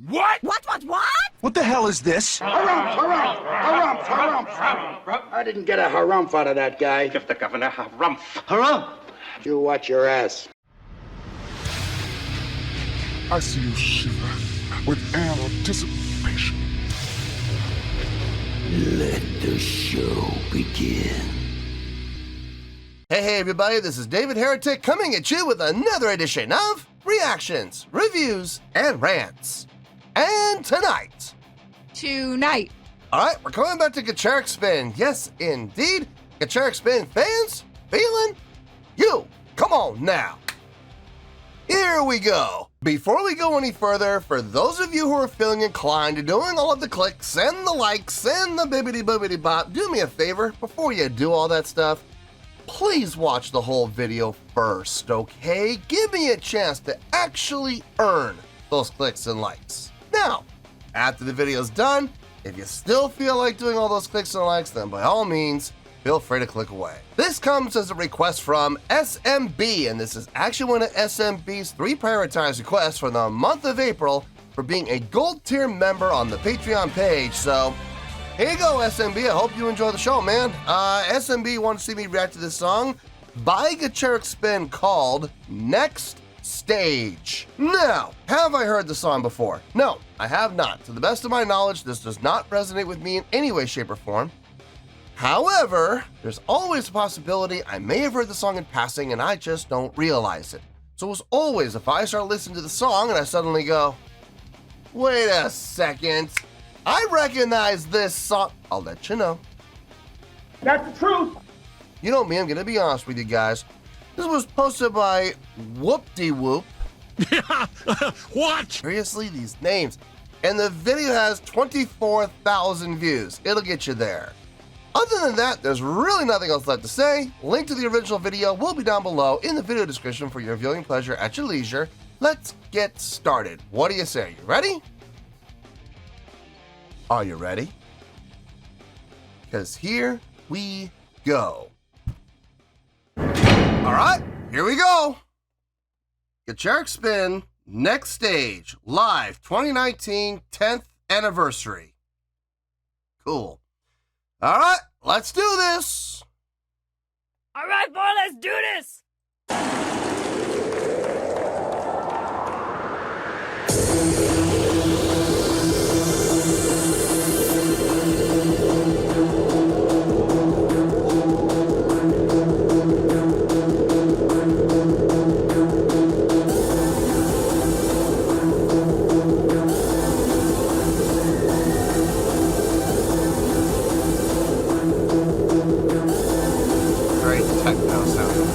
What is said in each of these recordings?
What? What? What the hell is this? Harumph. I didn't get a harumph out of that guy. Give the governor harumph. Harumph. You watch your ass. I see you shiver with anticipation. Let the show begin. Hey everybody, this is David Heretic coming at you with another edition of Reactions, Reviews, and Rants. And tonight, alright, we're coming back to Gacharic Spin. Yes, indeed, Gacharic Spin fans, feeling you. Come on now. Here we go. Before we go any further, for those of you who are feeling inclined to doing all of the clicks and the likes and the bibbity-bobbity bop, do me a favor before you do all that stuff. Please watch the whole video first, okay? Give me a chance to actually earn those clicks and likes. Now, after the video's done, if you still feel like doing all those clicks and likes, then by all means, feel free to click away. This comes as a request from SMB, and this is actually one of SMB's 3 prioritized requests for the month of April for being a gold tier member on the Patreon page, so here you go, SMB. I hope you enjoy the show, man. SMB wanted to see me react to this song by Gacharic Spin called Next Stage. Now, have I heard the song before? No, I have not. To the best of my knowledge, this does not resonate with me in any way, shape, or form. However, there's always a possibility I may have heard the song in passing and I just don't realize it. So as always, if I start listening to the song and I suddenly go, wait a second, I recognize this song, I'll let you know. That's the truth. You know me, I'm gonna be honest with you guys. This was posted by Whoop-de-Whoop. What? Seriously, these names. And the video has 24,000 views. It'll get you there. Other than that, there's really nothing else left to say. Link to the original video will be down below in the video description for your viewing pleasure at your leisure. Let's get started. What do you say? You ready? Are you ready? Because here we go. Alright, here we go. Gacharic Spin, Next Stage, live 2019 10th anniversary. Cool. Alright, let's do this. Alright, boy, let's do this! Very techno sounding.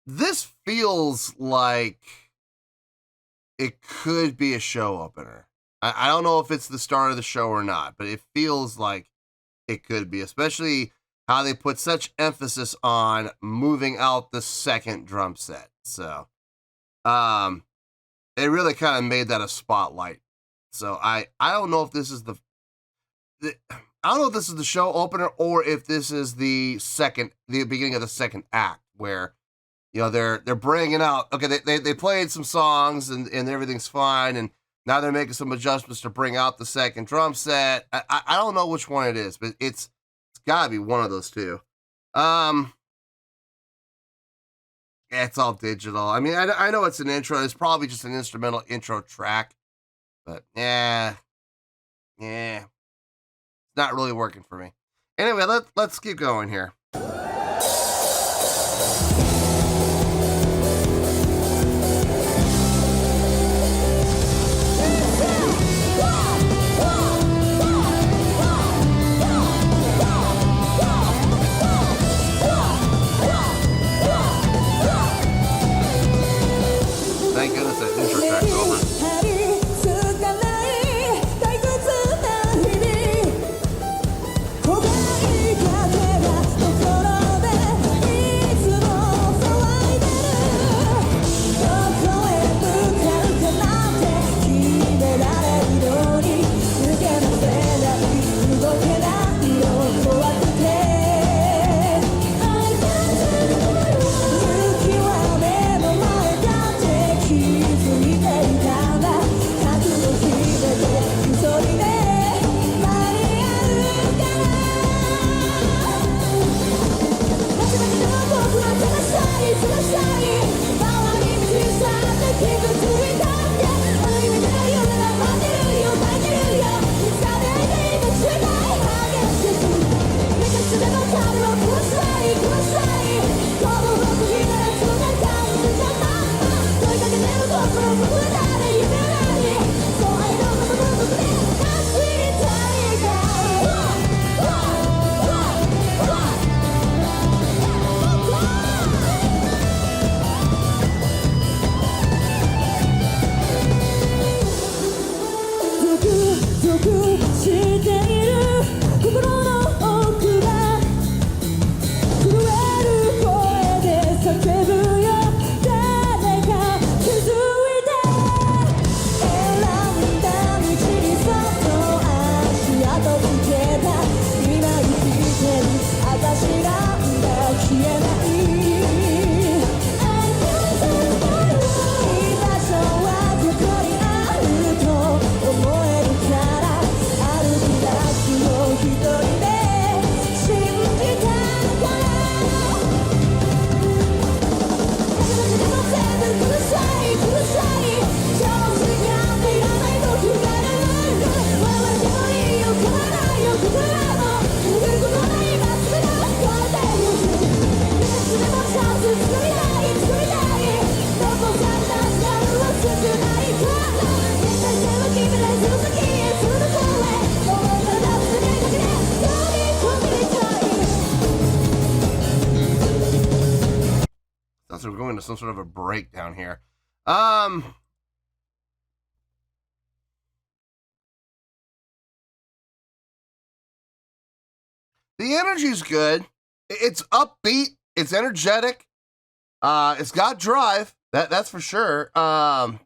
This feels like it could be a show opener. I don't know if it's the start of the show or not, but it feels like it could be, especially how they put such emphasis on moving out the second drum set. So, it really kind of made that a spotlight. So I don't know if this is the I don't know if this is the show opener or if this is the beginning of the second act where, you know, they're bringing out, okay, they played some songs and everything's fine, and now they're making some adjustments to bring out the second drum set. I don't know which one it is, but it's got to be one of those two. Yeah, it's all digital. I mean, I know it's an intro. It's probably just an instrumental intro track, but it's not really working for me. Anyway, let's keep going here. Thank goodness that intro track's over. So we're going to some sort of a breakdown here. The energy's good. It's upbeat. It's energetic. It's got drive. That's for sure. And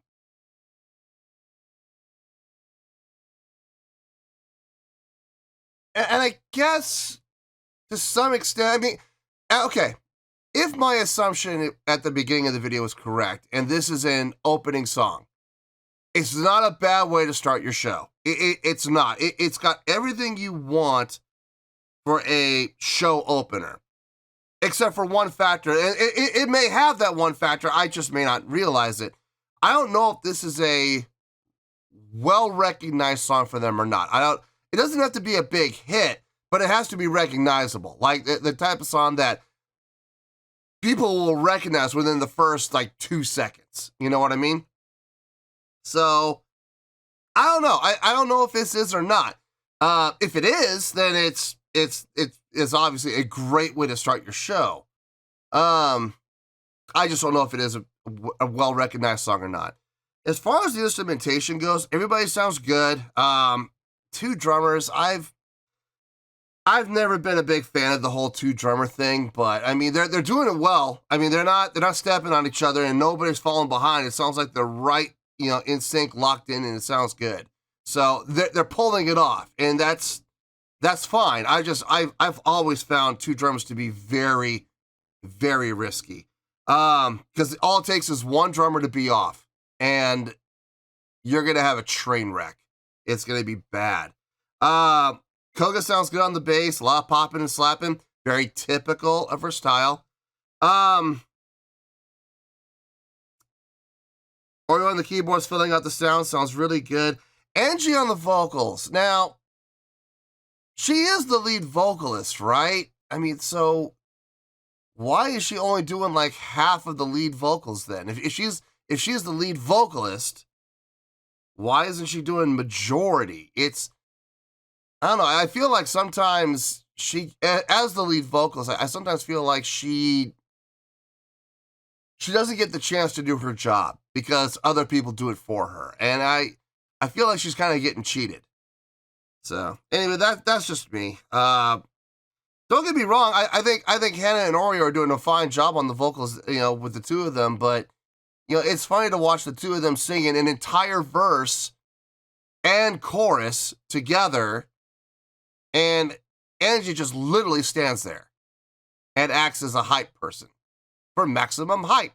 I guess to some extent, I mean, okay. If my assumption at the beginning of the video is correct, and this is an opening song, it's not a bad way to start your show. It's not. It's got everything you want for a show opener, except for one factor. And it may have that one factor. I just may not realize it. I don't know if this is a well-recognized song for them or not. It doesn't have to be a big hit, but it has to be recognizable. Like the type of song that people will recognize within the first, 2 seconds. You know what I mean? So, I don't know. I don't know if this is or not. If it is, then it's obviously a great way to start your show. I just don't know if it is a well-recognized song or not. As far as the instrumentation goes, everybody sounds good. 2 drummers, I've never been a big fan of the whole 2 drummer thing, but I mean they're doing it well. I mean they're not stepping on each other and nobody's falling behind. It sounds like they're right, in sync, locked in, and it sounds good. So they're pulling it off, and that's fine. I've always found 2 drummers to be very, very risky. Because all it takes is one drummer to be off, and you're gonna have a train wreck. It's gonna be bad. Koga sounds good on the bass, a lot of popping and slapping. very typical of her style. Oreo on the keyboards filling out the sounds really good. Angie on the vocals. Now, she is the lead vocalist, right? I mean, so why is she only doing like half of the lead vocals then? If she's the lead vocalist, why isn't she doing majority? I don't know. I feel like sometimes she, as the lead vocalist, I sometimes feel like she doesn't get the chance to do her job because other people do it for her. And I feel like she's kind of getting cheated. So anyway, that's just me. Don't get me wrong. I think Hannah and Oreo are doing a fine job on the vocals, with the two of them. But, it's funny to watch the two of them singing an entire verse and chorus together. And Angie just literally stands there and acts as a hype person for maximum hype.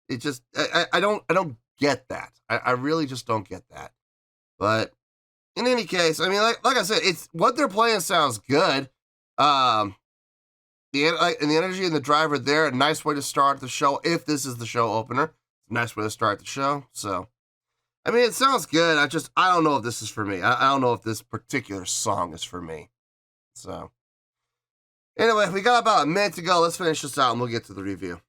It just, I don't get that. I really just don't get that. But in any case, I mean, like I said, it's what they're playing sounds good. The energy and the drive are there. A nice way to start the show. If this is the show opener, nice way to start the show. So, I mean, it sounds good. I don't know if this is for me. I don't know if this particular song is for me. So, anyway, we got about a minute to go. Let's finish this out and we'll get to the review.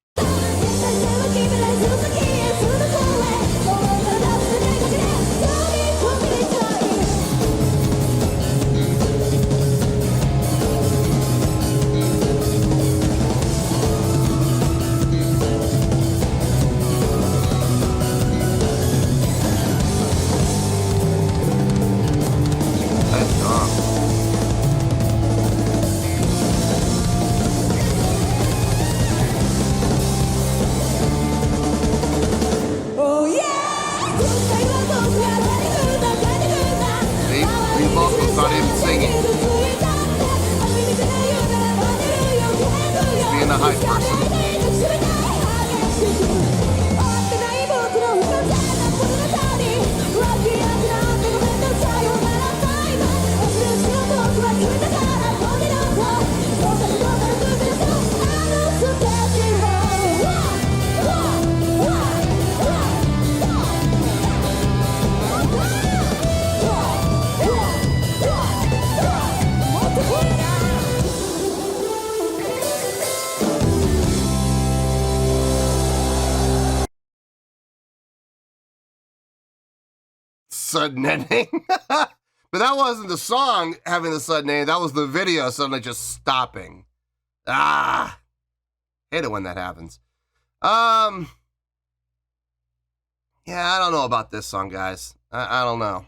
Sudden ending. But that wasn't the song having the sudden ending. That was the video suddenly just stopping. Hate it when that happens. Yeah, I don't know about this song, guys. I don't know.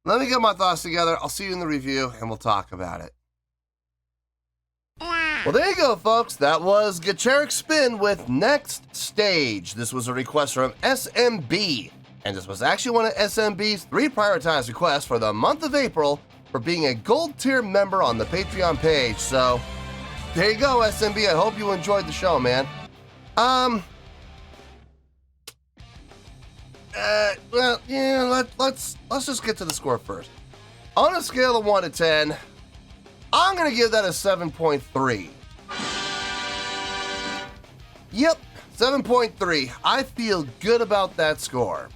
Let me get my thoughts together. I'll see you in the review and we'll talk about it. Well, there you go, folks. That was Gacharic Spin with Next Stage. This was a request from SMB, and this was actually one of SMB's 3 prioritized requests for the month of April for being a gold tier member on the Patreon page. So, there you go, SMB. I hope you enjoyed the show, man. Well, yeah, let's just get to the score first. On a scale of 1 to 10, I'm going to give that a 7.3. Yep, 7.3. I feel good about that score.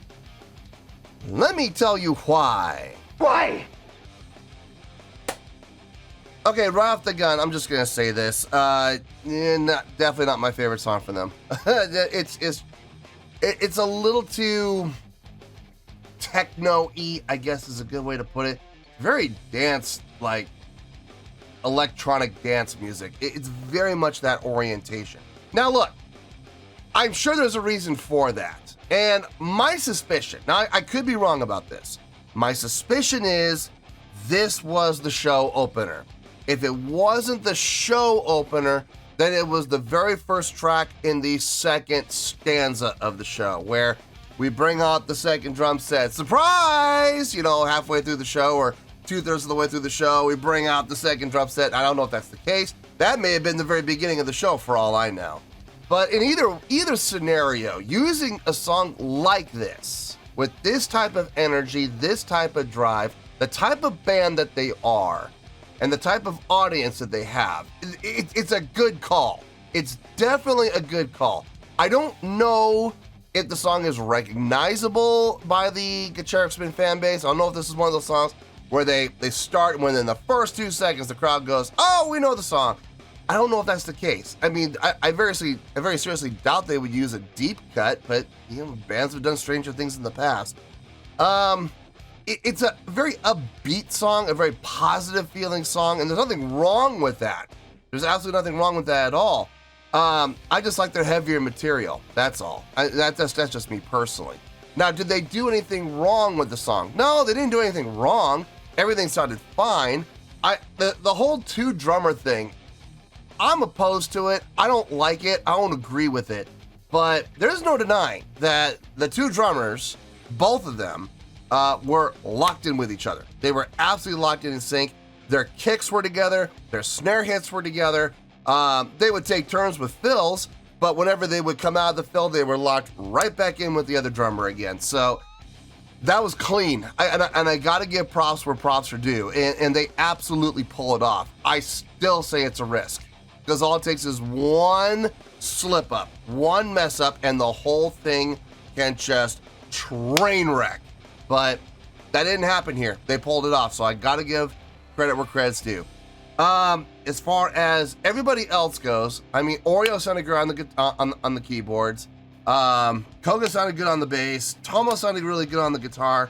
Let me tell you why. Why? Okay, right off the gun, I'm just going to say this. Definitely not my favorite song from them. It's a little too techno-y, I guess is a good way to put it. Very dance, like electronic dance music. It's very much that orientation. Now look, I'm sure there's a reason for that. And my suspicion, now I could be wrong about this. My suspicion is this was the show opener. If it wasn't the show opener, then it was the very first track in the second stanza of the show, where we bring out the second drum set. Surprise! Halfway through the show or 2/3 of the way through the show, we bring out the second drum set. I don't know if that's the case. That may have been the very beginning of the show for all I know. But in either scenario, using a song like this, with this type of energy, this type of drive, the type of band that they are and the type of audience that they have, it's a good call. It's definitely a good call. I don't know if the song is recognizable by the Gacharic Spin fan base. I don't know if this is one of those songs where they start when in the first 2 seconds the crowd goes, oh, we know the song. I don't know if that's the case. I mean, I very seriously doubt they would use a deep cut, but you know, bands have done stranger things in the past. It's a very upbeat song, a very positive feeling song, and there's nothing wrong with that. There's absolutely nothing wrong with that at all. I just like their heavier material. That's all. That's just me personally. Now, did they do anything wrong with the song? No, they didn't do anything wrong. Everything sounded fine. The whole two drummer thing, I'm opposed to it. I don't like it. I don't agree with it. But there's no denying that the two drummers, both of them, were locked in with each other. They were absolutely locked in sync. Their kicks were together. Their snare hits were together. They would take turns with fills, but whenever they would come out of the fill, they were locked right back in with the other drummer again. So that was clean. I got to give props where props are due, and they absolutely pull it off. I still say it's a risk, because all it takes is one slip up, one mess up, and the whole thing can just train wreck. But that didn't happen here. They pulled it off, so I got to give credit where credit's due. As far as everybody else goes, I mean, Oreo sounded good on the keyboards. Koga sounded good on the bass. Tomo sounded really good on the guitar.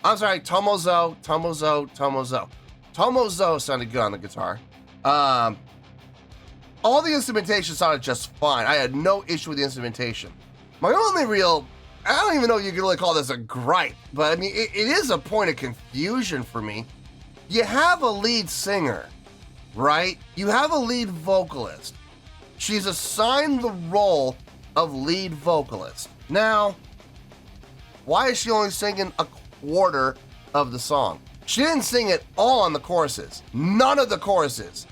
I'm sorry, Tomozo sounded good on the guitar. All the instrumentation sounded just fine. I had no issue with the instrumentation. My only real, I don't even know if you can really call this a gripe, but I mean, it is a point of confusion for me. You have a lead singer, right? You have a lead vocalist. She's assigned the role of lead vocalist. Now, why is she only singing a quarter of the song? She didn't sing it all on the choruses. None of the choruses.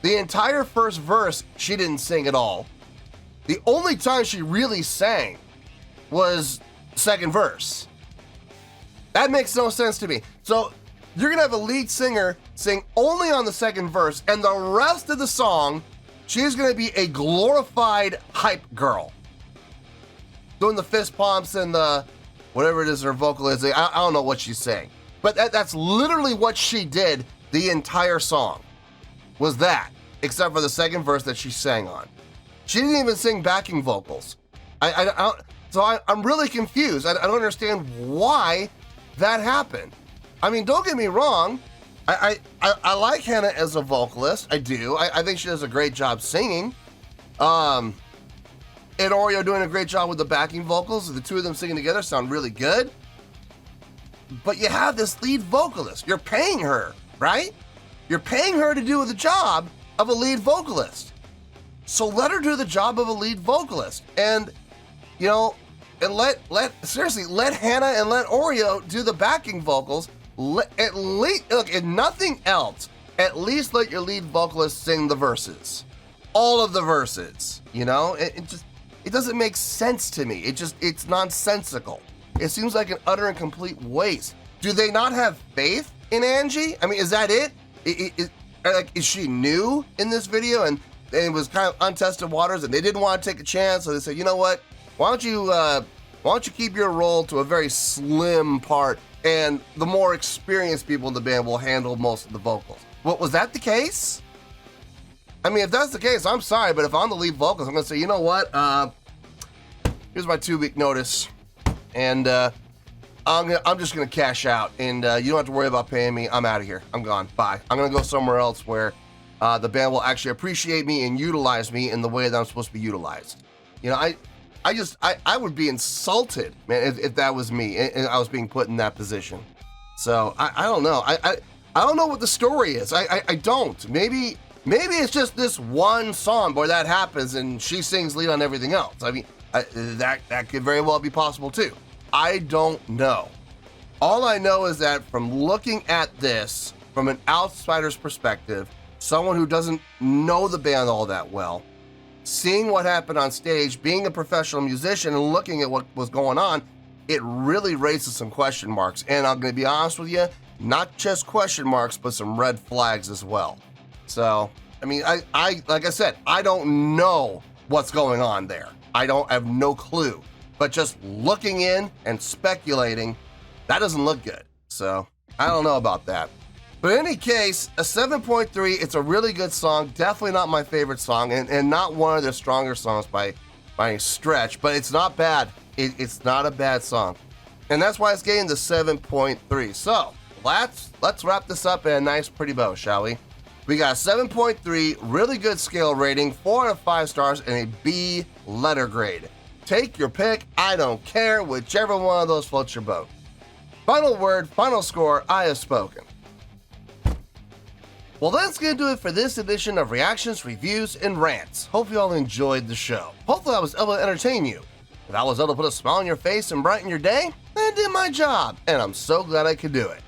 The entire first verse, she didn't sing at all. The only time she really sang was second verse. That makes no sense to me. So you're gonna have a lead singer sing only on the second verse, and the rest of the song, she's gonna be a glorified hype girl. Doing the fist pumps and the, whatever it is her vocal is, I don't know what she's saying. But that's literally what she did the entire song, was that, except for the second verse that she sang on. She didn't even sing backing vocals. So I'm really confused. I don't understand why that happened. I mean, don't get me wrong. I like Hannah as a vocalist. I do. I think she does a great job singing. And Oreo doing a great job with the backing vocals. The two of them singing together sound really good. But you have this lead vocalist. You're paying her, right? You're paying her to do the job of a lead vocalist. So let her do the job of a lead vocalist. And, you know, and let Hannah and let Oreo do the backing vocals. At least, look, if nothing else, at least let your lead vocalist sing the verses. All of the verses, you know? It doesn't make sense to me. It's nonsensical. It seems like an utter and complete waste. Do they not have faith in Angie? I mean, is that it? Is she new in this video and it was kind of untested waters and they didn't want to take a chance, so they said, you know what? Why don't you keep your role to a very slim part, and the more experienced people in the band will handle most of the vocals. Well, was that the case? I mean, if that's the case, I'm sorry, but if I'm the lead vocalist, I'm gonna say, you know what? Here's my 2-week notice, and I'm just gonna cash out, and you don't have to worry about paying me. I'm out of here. I'm gone. Bye. I'm gonna go somewhere else where the band will actually appreciate me and utilize me in the way that I'm supposed to be utilized. You know, I would be insulted, man, if that was me and I was being put in that position. So I don't know. I don't know what the story is. I don't. Maybe it's just this one song where that happens and she sings lead on everything else. I mean, that could very well be possible too. I don't know. All I know is that from looking at this from an outsider's perspective, someone who doesn't know the band all that well, seeing what happened on stage, being a professional musician and looking at what was going on, it really raises some question marks. And I'm going to be honest with you, not just question marks, but some red flags as well. So, I mean, I like I said, I don't know what's going on there. I have no clue. But just looking in and speculating, that doesn't look good. So, I don't know about that. But in any case, a 7.3, it's a really good song. Definitely not my favorite song, and not one of their stronger songs by a stretch, but it's not bad. It's not a bad song. And that's why it's getting the 7.3. So, let's wrap this up in a nice pretty bow, shall we? We got a 7.3, really good scale rating, 4 out of 5 stars, and a B letter grade. Take your pick, I don't care, whichever one of those floats your boat. Final word, final score, I have spoken. Well, that's going to do it for this edition of Reactions, Reviews, and Rants. Hope you all enjoyed the show. Hopefully I was able to entertain you. If I was able to put a smile on your face and brighten your day, then I did my job, and I'm so glad I could do it.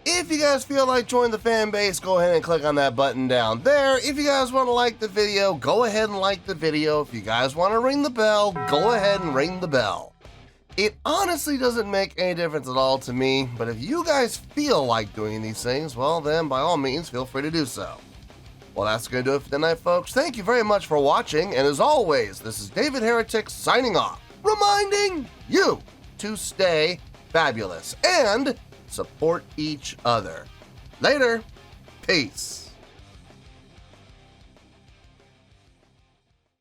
If you guys feel like joining the fan base, go ahead and click on that button down there. If you guys want to like the video, go ahead and like the video. If you guys want to ring the bell, go ahead and ring the bell. It honestly doesn't make any difference at all to me, but if you guys feel like doing these things, well then by all means feel free to do so. Well, that's going to do it for tonight, folks. Thank you very much for watching, and as always, this is David Heretic signing off, reminding you to stay fabulous and support each other. Later. Peace.